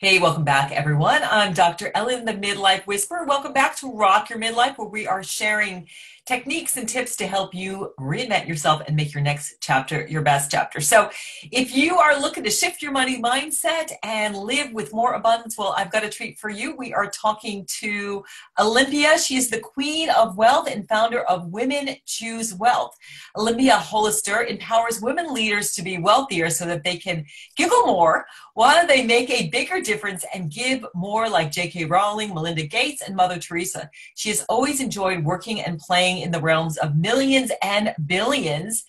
Hey, welcome back, everyone. I'm Dr. Ellen, the Midlife Whisperer. Welcome back to Rock Your Midlife, where we are sharing techniques and tips to help you reinvent yourself and make your next chapter your best chapter. So if you are looking to shift your money mindset and live with more abundance, well, I've got a treat for you. We are talking to Olympia. She is the queen of wealth and founder of Women Choose Wealth. Olympia Hostler empowers women leaders to be wealthier so that they can give more while they make a bigger difference and give more, like J.K. Rowling, Melinda Gates, and Mother Teresa. She has always enjoyed working and playing in the realms of millions and billions.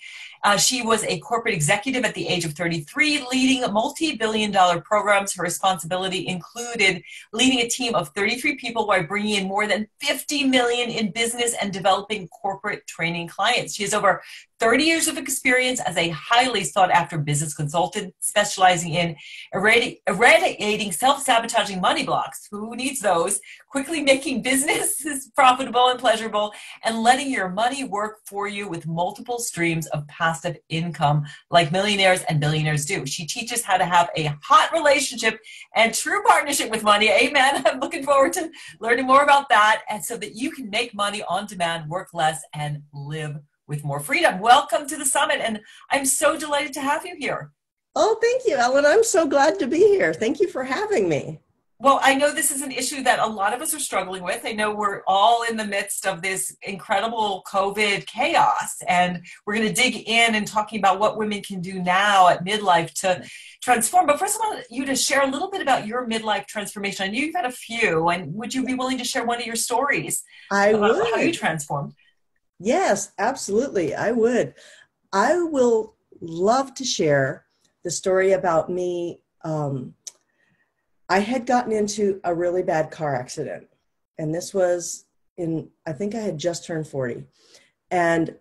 She was a corporate executive at the age of 33, leading multi-billion-dollar programs. Her responsibility included leading a team of 33 people while bringing in more than 50 million in business and developing corporate training clients. She has over 30 years of experience as a highly sought-after business consultant, specializing in eradicating self-sabotaging money blocks. Who needs those? Quickly making businesses profitable and pleasurable, and letting your money work for you with multiple streams of passive income like millionaires and billionaires do. She teaches how to have a hot relationship and true partnership with money. Amen. I'm looking forward to learning more about that, and so that you can make money on demand, work less, and live with more freedom. Welcome to the summit, and I'm so delighted to have you here. Oh, thank you, Ellen. I'm so glad to be here. Thank you for having me. Well, I know this is an issue that a lot of us are struggling with. I know we're all in the midst of this incredible COVID chaos, and we're going to dig in and talking about what women can do now at midlife to transform. But first, I want you to share a little bit about your midlife transformation. I know you've had a few, and would you be willing to share one of your stories about how you transformed? Yes, absolutely. I would. I will love to share the story about me. I had gotten into a really bad car accident, and this was I think I had just turned 40, and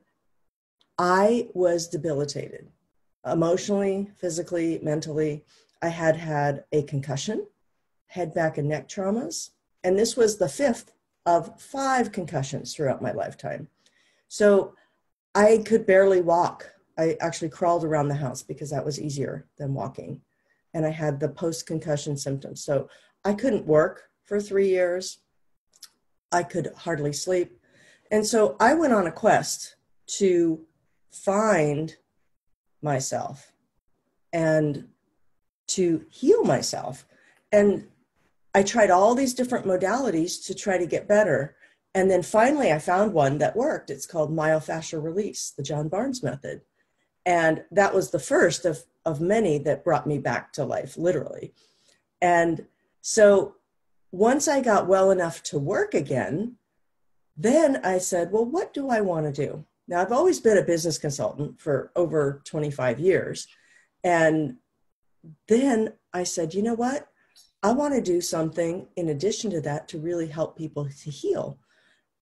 I was debilitated emotionally, physically, mentally. I had had a concussion, head, back, and neck traumas, and this was the fifth of 5 concussions throughout my lifetime. So I could barely walk. I actually crawled around the house because that was easier than walking. And I had the post-concussion symptoms. So I couldn't work for 3 years. I could hardly sleep. And so I went on a quest to find myself and to heal myself. And I tried all these different modalities to try to get better. And then finally I found one that worked. It's called myofascial release, the John Barnes method. And that was the first of many that brought me back to life, literally. And so once I got well enough to work again, then I said, well, what do I want to do? Now, I've always been a business consultant for over 25 years. And then I said, you know what? I want to do something in addition to that to really help people to heal.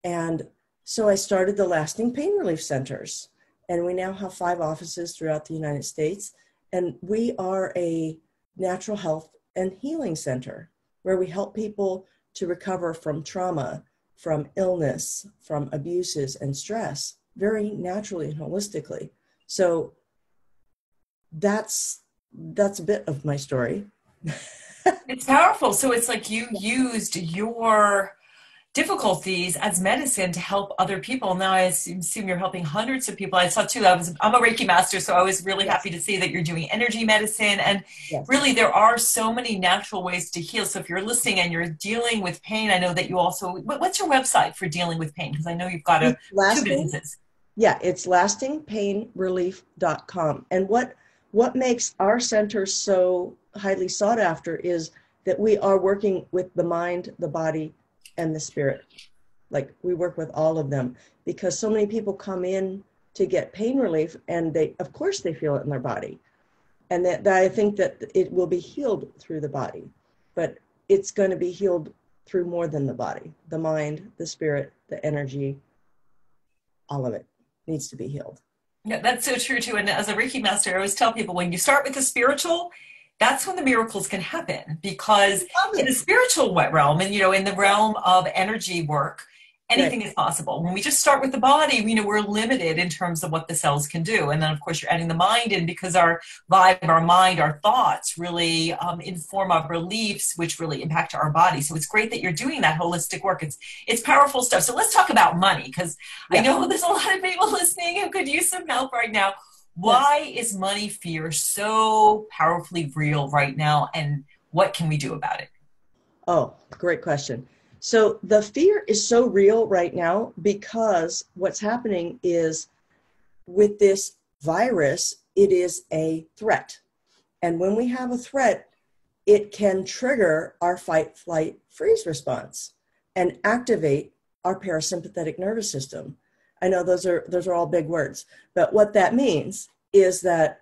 And so I started the Lasting Pain Relief Centers, and we now have 5 offices throughout the United States. And we are a natural health and healing center where we help people to recover from trauma, from illness, from abuses and stress, very naturally and holistically. So that's a bit of my story. It's powerful. So it's like you used your difficulties as medicine to help other people. Now I assume you're helping hundreds of people. I saw too, I'm a Reiki master, so I was really happy to see that you're doing energy medicine. And really there are so many natural ways to heal. So if you're listening and you're dealing with pain, I know that you also, what's your website for dealing with pain? Because I know you've got 2 businesses. Yeah, it's lastingpainrelief.com. And what makes our center so highly sought after is that we are working with the mind, the body, and the spirit. Like, we work with all of them because so many people come in to get pain relief, and of course they feel it in their body. And that I think that it will be healed through the body, but it's going to be healed through more than the body. The mind, the spirit, the energy, all of it needs to be healed. Yeah, that's so true too. And as a Reiki master, I always tell people, when you start with the spiritual, that's when the miracles can happen, because in the spiritual realm and, in the realm of energy work, Right. anything is possible. When we just start with the body, we're limited in terms of what the cells can do. And then, of course, you're adding the mind in because our vibe, our mind, our thoughts really inform our beliefs, which really impact our body. So it's great that you're doing that holistic work. It's powerful stuff. So let's talk about money, because I Yeah. know there's a lot of people listening who could use some help right now. Yes. Why is money fear so powerfully real right now, and what can we do about it? Oh, great question. So the fear is so real right now because what's happening is with this virus, it is a threat. And when we have a threat, it can trigger our fight, flight, freeze response and activate our parasympathetic nervous system. I know those are all big words, but what that means is that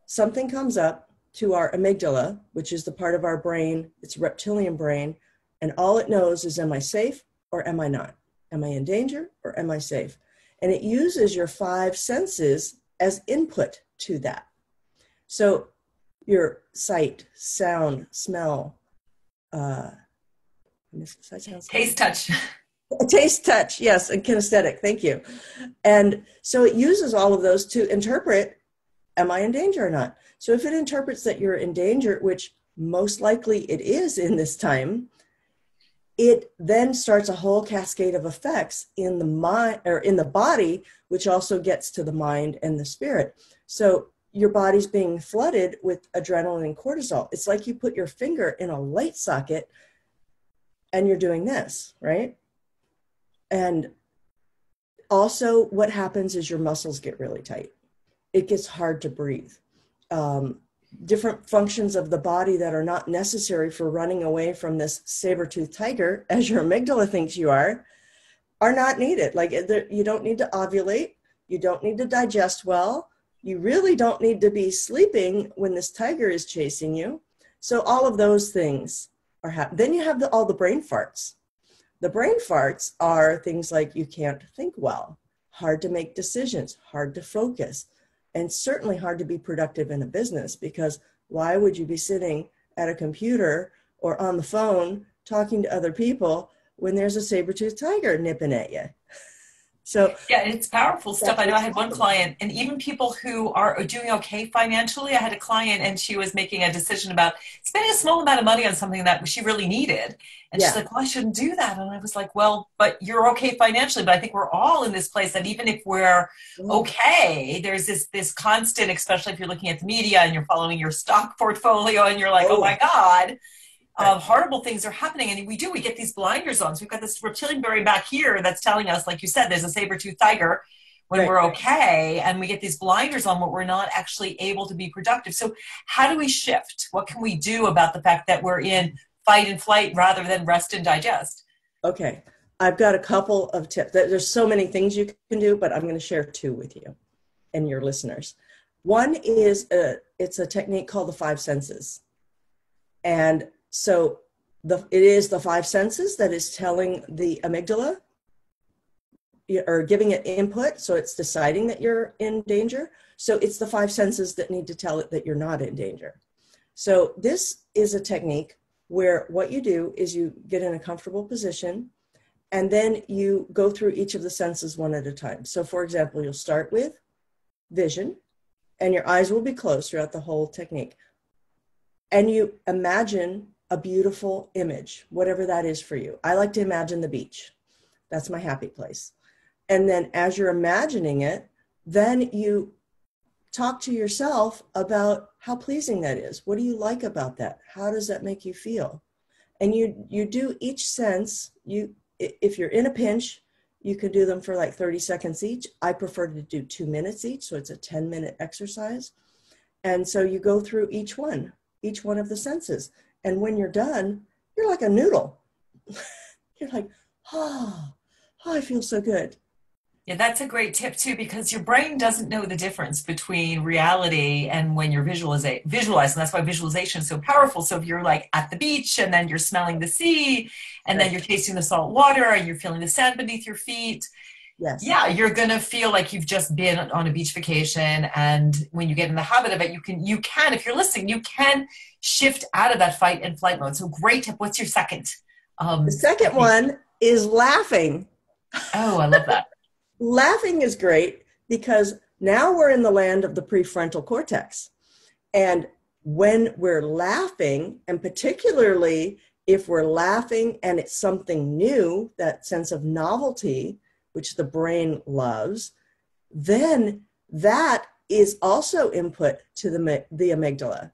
something comes up to our amygdala, which is the part of our brain, it's a reptilian brain, and all it knows is, am I safe or am I not? Am I in danger or am I safe? And it uses your five senses as input to that. So your sight, sound, smell, sight, sound, smell, Taste, touch. taste, touch, yes, and kinesthetic, thank you. And so it uses all of those to interpret, am I in danger or not? So if it interprets that you're in danger, which most likely it is in this time, it then starts a whole cascade of effects in the mind or in the body, which also gets to the mind and the spirit. So your body's being flooded with adrenaline and cortisol. It's like you put your finger in a light socket and you're doing this, right? And also what happens is your muscles get really tight. It gets hard to breathe. Different functions of the body that are not necessary for running away from this saber-toothed tiger, as your amygdala thinks you are not needed. Like you don't need to ovulate. You don't need to digest well. You really don't need to be sleeping when this tiger is chasing you. So all of those things are happening. Then you have all the brain farts. The brain farts are things like you can't think well, hard to make decisions, hard to focus, and certainly hard to be productive in a business, because why would you be sitting at a computer or on the phone talking to other people when there's a saber-toothed tiger nipping at you? So Yeah, it's powerful stuff. that's I know I what's had one happening. client, and even people who are doing okay financially. I had a client, and she was making a decision about spending a small amount of money on something that she really needed. And she's Yeah. like, well, I shouldn't do that. And I was like, well, but you're okay financially. But I think we're all in this place that even if we're Oh, okay, there's this constant, especially if you're looking at the media and you're following your stock portfolio and you're like, oh oh yeah. my God, Right. horrible things are happening. And we get these blinders on. So we've got this reptilian brain back here that's telling us, like you said, there's a saber-toothed tiger when Right. we're okay. And we get these blinders on, but we're not actually able to be productive. So how do we shift? What can we do about the fact that we're in fight and flight rather than rest and digest? Okay. I've got a couple of tips. There's so many things you can do, but I'm going to share two with you and your listeners. One is it's a technique called the five senses. And so it is the five senses that is telling the amygdala or giving it input. So it's deciding that you're in danger. So it's the five senses that need to tell it that you're not in danger. So this is a technique where what you do is you get in a comfortable position and then you go through each of the senses one at a time. So for example, you'll start with vision and your eyes will be closed throughout the whole technique. And you imagine a beautiful image, whatever that is for you. I like to imagine the beach. That's my happy place. And then as you're imagining it, then you talk to yourself about how pleasing that is. What do you like about that? How does that make you feel? And you do each sense. If you're in a pinch, you can do them for like 30 seconds each. I prefer to do 2 minutes each, so it's a 10-minute exercise. And so you go through each one of the senses. And when you're done, you're like a noodle. You're like, I feel so good. Yeah, that's a great tip too, because your brain doesn't know the difference between reality and when you're visualizing. That's why visualization is so powerful. So if you're like at the beach and then you're smelling the sea and then Right. you're tasting the salt water and you're feeling the sand beneath your feet, Yes. yeah, you're gonna feel like you've just been on a beach vacation. And when you get in the habit of it, you can, if you're listening, you can shift out of that fight and flight mode. So great tip. What's your second The second technique? one is laughing. Oh, I love that. Laughing is great because now we're in the land of the prefrontal cortex. And when we're laughing, and particularly if we're laughing and it's something new, that sense of novelty, which the brain loves, then that is also input to the amygdala,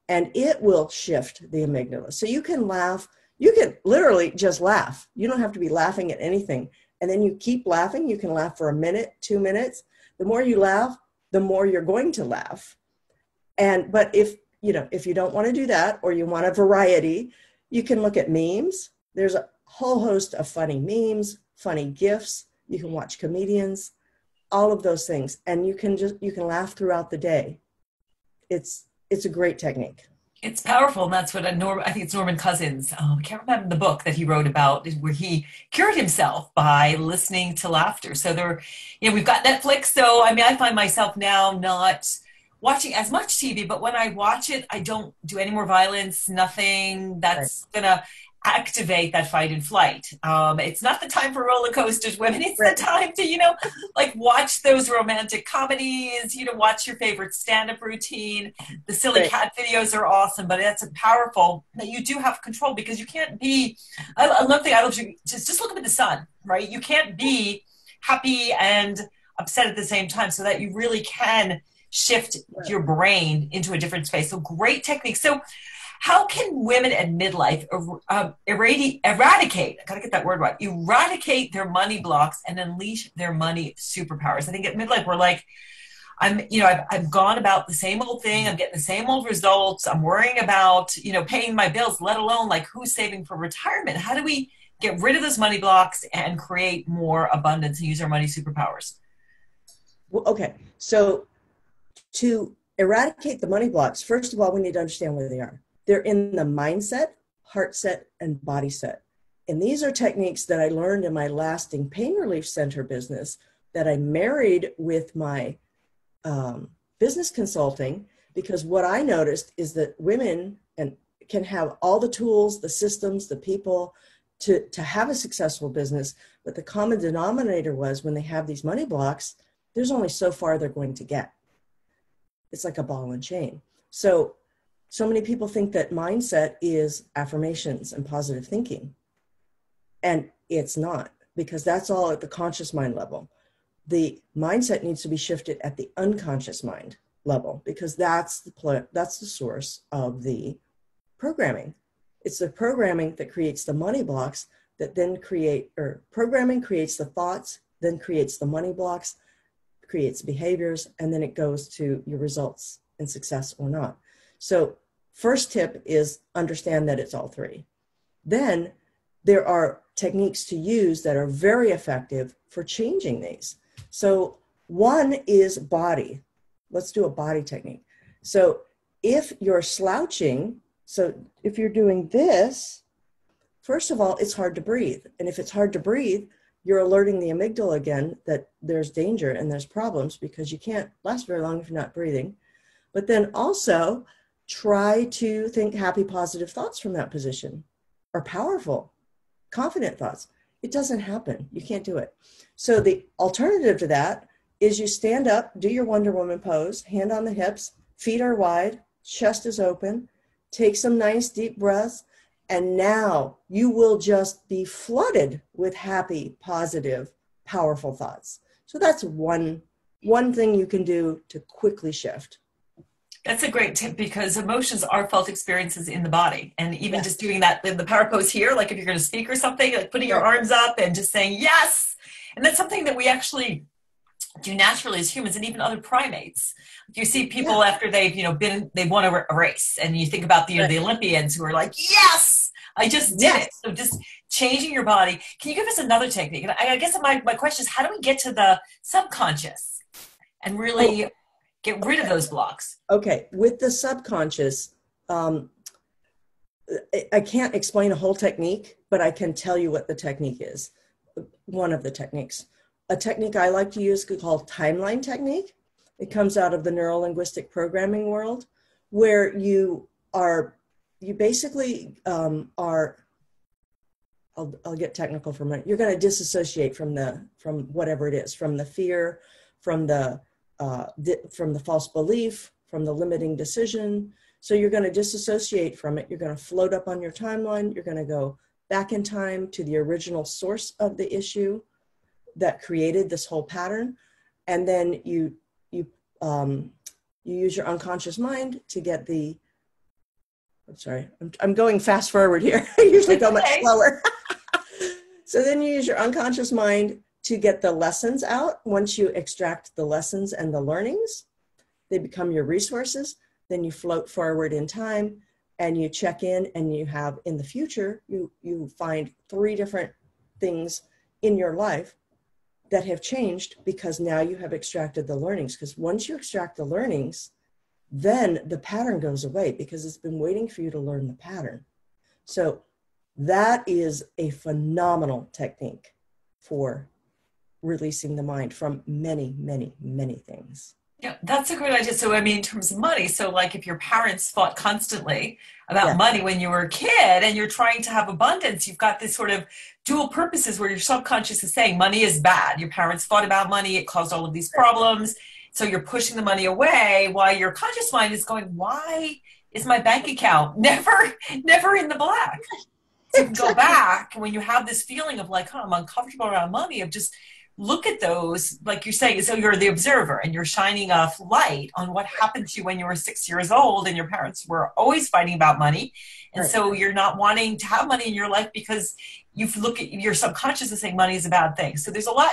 and it will shift the amygdala. So you can laugh, you can literally just laugh. You don't have to be laughing at anything. And then you keep laughing. You can laugh for a minute, 2 minutes. The more you laugh, the more you're going to laugh. But if you don't want to do that, or you want a variety, you can look at memes. There's a whole host of funny memes, funny GIFs. You can watch comedians, all of those things. And you can laugh throughout the day. It's a great technique. It's powerful, and that's what I think it's Norman Cousins. I can't remember the book that he wrote about where he cured himself by listening to laughter. So we've got Netflix. So I mean, I find myself now not watching as much TV, but when I watch it, I don't do any more violence, nothing Right. that's gonna activate that fight and flight. It's not the time for roller coasters, women. It's the Right. time to, like watch those romantic comedies, watch your favorite stand-up routine. The silly Right. cat videos are awesome, but that's a powerful that you do have control because you can't be, I love the, I love you, just look up at the sun, right? You can't be happy and upset at the same time, so that you really can shift Right. your brain into a different space. So great technique. So how can women at midlife eradicate, I gotta get that word right, eradicate their money blocks and unleash their money superpowers? I think at midlife, we're like, I've gone about the same old thing. I'm getting the same old results. I'm worrying about, paying my bills, let alone like who's saving for retirement. How do we get rid of those money blocks and create more abundance and use our money superpowers? Well, okay. So to eradicate the money blocks, first of all, we need to understand where they are. They're in the mindset, heart set, and body set. And these are techniques that I learned in my lasting pain relief center business that I married with my business consulting, because what I noticed is that women can have all the tools, the systems, the people to have a successful business. But the common denominator was when they have these money blocks, there's only so far they're going to get. It's like a ball and chain. So many people think that mindset is affirmations and positive thinking. And it's not, because that's all at the conscious mind level. The mindset needs to be shifted at the unconscious mind level, because that's the source of the programming. It's the programming that creates the money blocks that then programming creates the thoughts, then creates the money blocks, creates behaviors, and then it goes to your results and success or not. So first tip is understand that it's all three. Then there are techniques to use that are very effective for changing these. So one is body. Let's do a body technique. So if you're slouching, so if you're doing this, first of all, it's hard to breathe. And if it's hard to breathe, you're alerting the amygdala again that there's danger and there's problems, because you can't last very long if you're not breathing. But then also try to think happy, positive thoughts from that position, or powerful, confident thoughts. It doesn't happen. You can't do it. So the alternative to that is you stand up, do your Wonder Woman pose, hand on the hips, feet are wide, chest is open, take some nice deep breaths. And now you will just be flooded with happy, positive, powerful thoughts. So that's one thing you can do to quickly shift. That's a great tip because emotions are felt experiences in the body. And even just Yes. doing that in the power pose here, like if you're going to speak or something, like putting your Right. arms up and just saying, yes. And that's something that we actually do naturally as humans and even other primates. You see Yeah. people after they've, they've won a race, and you think about Right. the Olympians who are like, yes, I just did it. Yes. So just changing your body. Can you give us another technique? And I guess my question is, how do we get to the subconscious and Oh, really get rid of okay. those blocks? Okay. With the subconscious, I can't explain a whole technique, but I can tell you what the technique is. One of the techniques. A technique I like to use is called timeline technique. It comes out of the neuro-linguistic programming world, where you basically are I'll get technical for a minute. You're going to disassociate from whatever it is, from the fear, from the false belief, from the limiting decision. So you're going to disassociate from it. You're going to float up on your timeline. You're going to go back in time to the original source of the issue that created this whole pattern. And then you use your unconscious mind to get I'm going fast forward here. I usually go much slower. So then you use your unconscious mind to get the lessons out. Once you extract the lessons and the learnings, they become your resources. Then you float forward in time and you check in, and you have in the future, you find 3 different things in your life that have changed because now you have extracted the learnings. Because once you extract the learnings, then the pattern goes away because it's been waiting for you to learn the pattern. So that is a phenomenal technique for releasing the mind from many, many, many things. Yeah, that's a great idea. So, I mean, in terms of money, so like if your parents fought constantly about money when you were a kid and you're trying to have abundance, you've got this sort of dual purposes where your subconscious is saying money is bad. Your parents fought about money. It caused all of these problems. So you're pushing the money away while your conscious mind is going, why is my bank account never in the black? So you can go back when you have this feeling of like, I'm uncomfortable around money, of just look at those, like you're saying, so you're the observer and you're shining a light on what happened to you when you were 6 years old and your parents were always fighting about money. And so you're not wanting to have money in your life because you look at your subconscious and saying money is a bad thing. So there's a lot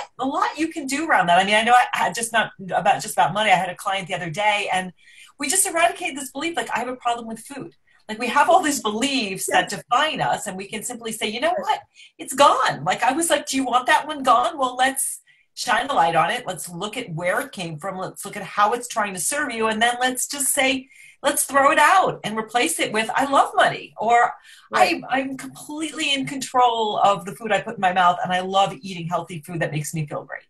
you can do around that. I mean, I know I had not about money. I had a client the other day and we just eradicated this belief, like I have a problem with food. Like we have all these beliefs that define us and we can simply say, you know what, it's gone. Like I was like, do you want that one gone? Well, let's shine a light on it. Let's look at where it came from. Let's look at how it's trying to serve you. And then let's just say, let's throw it out and replace it with, I love money, or I'm completely in control of the food I put in my mouth. And I love eating healthy food that makes me feel great.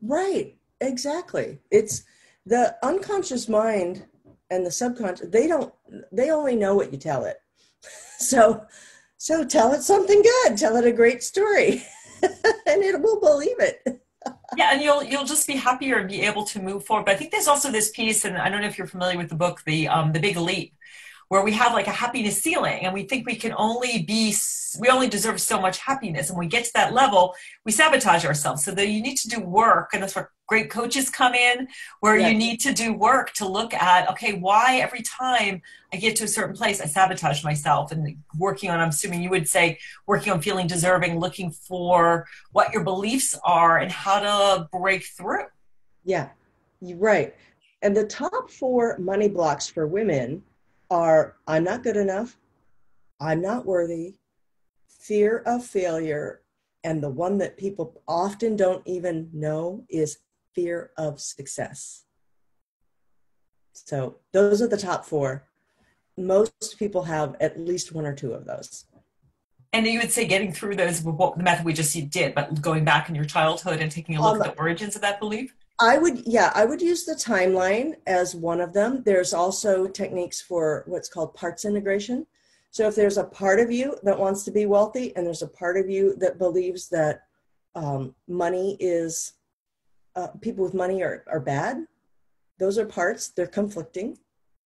Right. Exactly. It's the unconscious mind and the subconscious, they only know what you tell it. So tell it something good, tell it a great story and it will believe it. Yeah, and you'll just be happier and be able to move forward. But I think there's also this piece, and I don't know if you're familiar with the book, The Big Leap, where we have like a happiness ceiling and we think we only deserve so much happiness. And when we get to that level, we sabotage ourselves. So that you need to do work. And that's where great coaches come in, where you need to do work to look at, okay, why every time I get to a certain place, I sabotage myself, and working on, I'm assuming you would say, working on feeling deserving, looking for what your beliefs are and how to break through. Yeah, you're right. And the top 4 money blocks for women are I'm not good enough, I'm not worthy, fear of failure, and the one that people often don't even know is fear of success. So those are the top 4. Most people have at least 1 or 2 of those. And you would say getting through those, the method we just did, but going back in your childhood and taking a look at the origins of that belief? I would use the timeline as one of them. There's also techniques for what's called parts integration. So if there's a part of you that wants to be wealthy and there's a part of you that believes that money is, people with money are bad, those are parts, they're conflicting.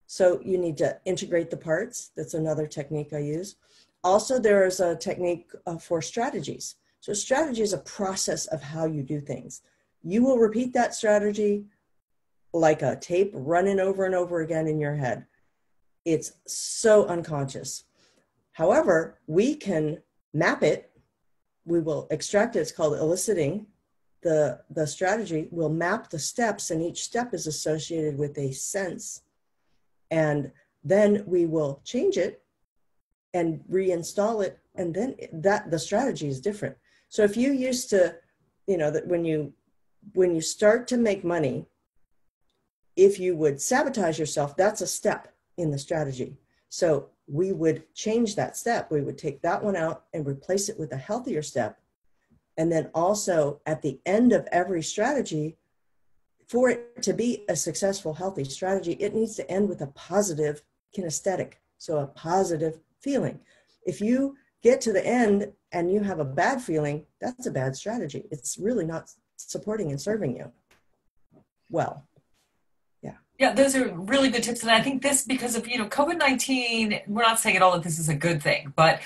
So you need to integrate the parts. That's another technique I use. Also, there is a technique for strategies. So strategy is a process of how you do things. You will repeat that strategy like a tape running over and over again in your head. It's so unconscious. However, we can map it. We will extract it. It's called eliciting. The strategy will map the steps, and each step is associated with a sense. And then we will change it and reinstall it. And then the strategy is different. So if you used to, that when you start to make money, if you would sabotage yourself, that's a step in the strategy. So we would change that step. We would take that one out and replace it with a healthier step. And then also at the end of every strategy, for it to be a successful, healthy strategy, it needs to end with a positive kinesthetic. So a positive feeling. If you get to the end and you have a bad feeling, that's a bad strategy. It's really not supporting and serving you well. Yeah. Yeah, those are really good tips. And I think this, because of, COVID-19, we're not saying at all that this is a good thing, but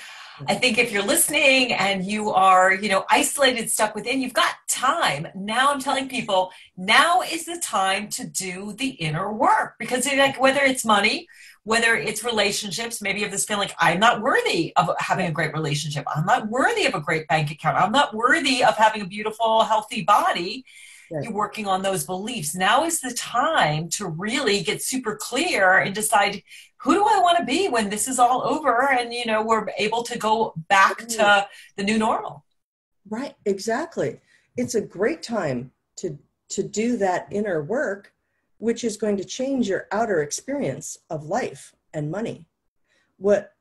I think if you're listening and you are, isolated, stuck within, you've got time. Now I'm telling people, now is the time to do the inner work, because like, whether it's money, whether it's relationships, maybe you have this feeling like, I'm not worthy of having a great relationship. I'm not worthy of a great bank account. I'm not worthy of having a beautiful, healthy body. Right. You're working on those beliefs. Now is the time to really get super clear and decide, who do I want to be when this is all over and, we're able to go back to the new normal. Right, exactly. It's a great time to do that inner work, which is going to change your outer experience of life and money. What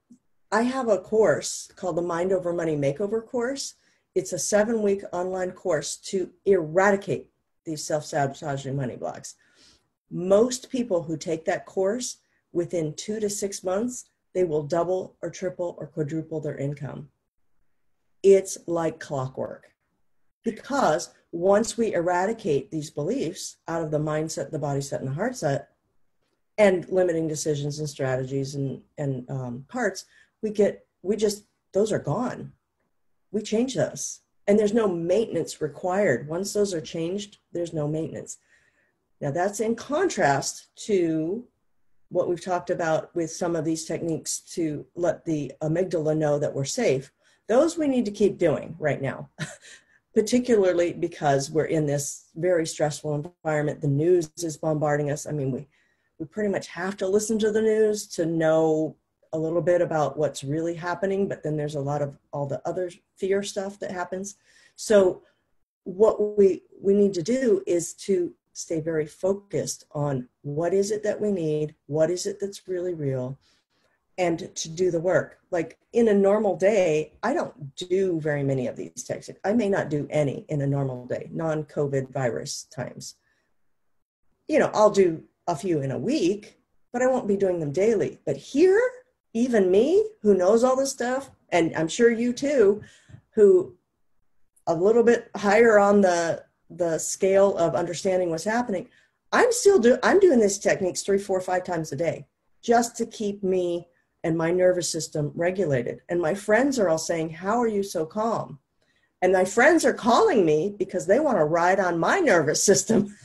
I have a course called the Mind Over Money Makeover course. It's a 7-week online course to eradicate these self-sabotaging money blocks. Most people who take that course, within 2 to 6 months, they will double or triple or quadruple their income. It's like clockwork, because once we eradicate these beliefs out of the mindset, the body set, and the heart set, and limiting decisions and strategies and parts, those are gone. We change those. And there's no maintenance required. Once those are changed, there's no maintenance. Now that's in contrast to what we've talked about with some of these techniques to let the amygdala know that we're safe. Those we need to keep doing right now, particularly because we're in this very stressful environment. The news is bombarding us. I mean, we pretty much have to listen to the news to know a little bit about what's really happening, but then there's a lot of all the other fear stuff that happens. So what we need to do is to stay very focused on what is it that we need, what is it that's really real, and to do the work. Like in a normal day, I don't do very many of these techniques. I may not do any in a normal day, non-COVID virus times. I'll do a few in a week, but I won't be doing them daily. But here, even me, who knows all this stuff, and I'm sure you too, who a little bit higher on the scale of understanding what's happening, I'm doing these techniques 3, 4, 5 times a day just to keep me and my nervous system regulated. And my friends are all saying, how are you so calm? And my friends are calling me because they want to ride on my nervous system.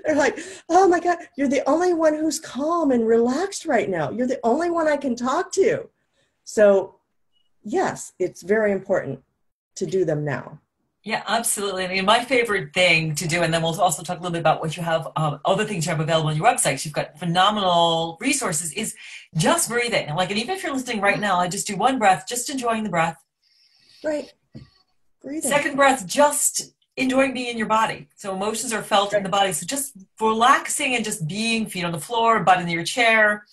They're like, oh my God, you're the only one who's calm and relaxed right now. You're the only one I can talk to. So yes, it's very important to do them now. Yeah, absolutely. I mean, my favorite thing to do, and then we'll also talk a little bit about what you have, other things you have available on your website. You've got phenomenal resources, is just breathing. And and even if you're listening right now, I just do one breath, just enjoying the breath. Right. Breathing. Second breath, just enjoying being in your body. So emotions are felt in the body. So just relaxing and just being, feet on the floor, butt in your chair.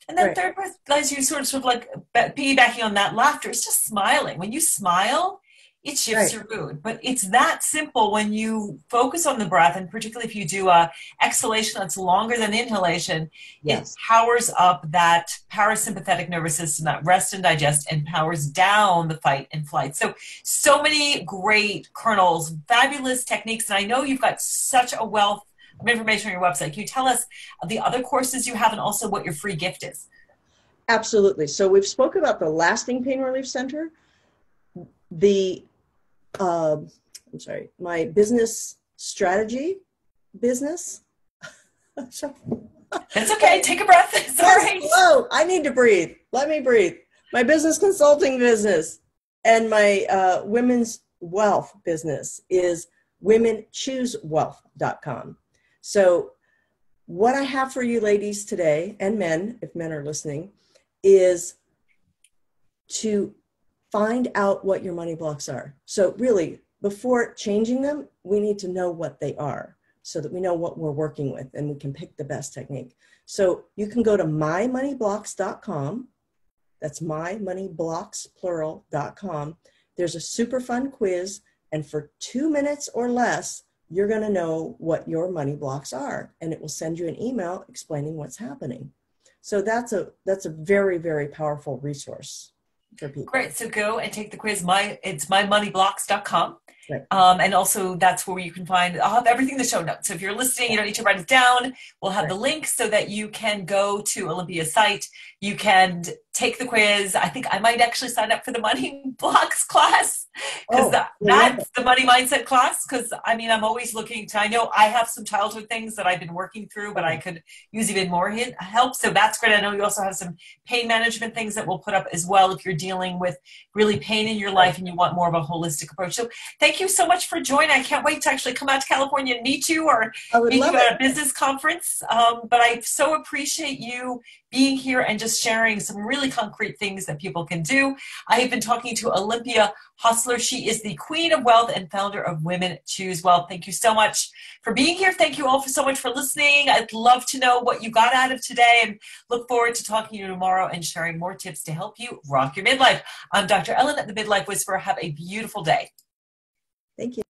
And then third breath, as you sort of like piggybacking on that laughter, it's just smiling. When you smile, it shifts your mood. But it's that simple when you focus on the breath, and particularly if you do a exhalation that's longer than inhalation, it powers up that parasympathetic nervous system, that rest and digest, and powers down the fight and flight. So many great kernels, fabulous techniques. And I know you've got such a wealth of information on your website. Can you tell us the other courses you have and also what your free gift is? Absolutely. So we've spoke about the Lasting Pain Relief Center, my business strategy business. That's okay. Take a breath. It's all right. Whoa, I need to breathe. Let me breathe. My business consulting business and my women's wealth business is womenchoosewealth.com. So what I have for you ladies today, and men, if men are listening, is to find out what your money blocks are. So really, before changing them, we need to know what they are so that we know what we're working with and we can pick the best technique. So you can go to mymoneyblocks.com. That's mymoneyblocks.com. There's a super fun quiz, and for 2 minutes or less, you're going to know what your money blocks are, and it will send you an email explaining what's happening. So that's a very, very powerful resource. for people. Great. So go and take the quiz. It's mymoneyblocks.com. Right. And also that's where you can find, I'll have everything in the show notes. So if you're listening, you don't need to write it down. We'll have Right. the link so that you can go to Olympia's site. You can take the quiz. I think I might actually sign up for the Money Blocks class because that's the money mindset class. Because I mean, I'm always looking to, I know I have some childhood things that I've been working through, but I could use even more help. So that's great. I know you also have some pain management things that we'll put up as well if you're dealing with really pain in your life and you want more of a holistic approach. So thank you so much for joining. I can't wait to actually come out to California and meet you or meet you at a business conference. But I so appreciate you being here and just sharing some really concrete things that people can do. I have been talking to Olympia Hostler. She is the Queen of Wealth and founder of Women Choose Wealth. Thank you so much for being here. Thank you all so much for listening. I'd love to know what you got out of today and look forward to talking to you tomorrow and sharing more tips to help you rock your midlife. I'm Dr. Ellen at the Midlife Whisperer. Have a beautiful day. Thank you.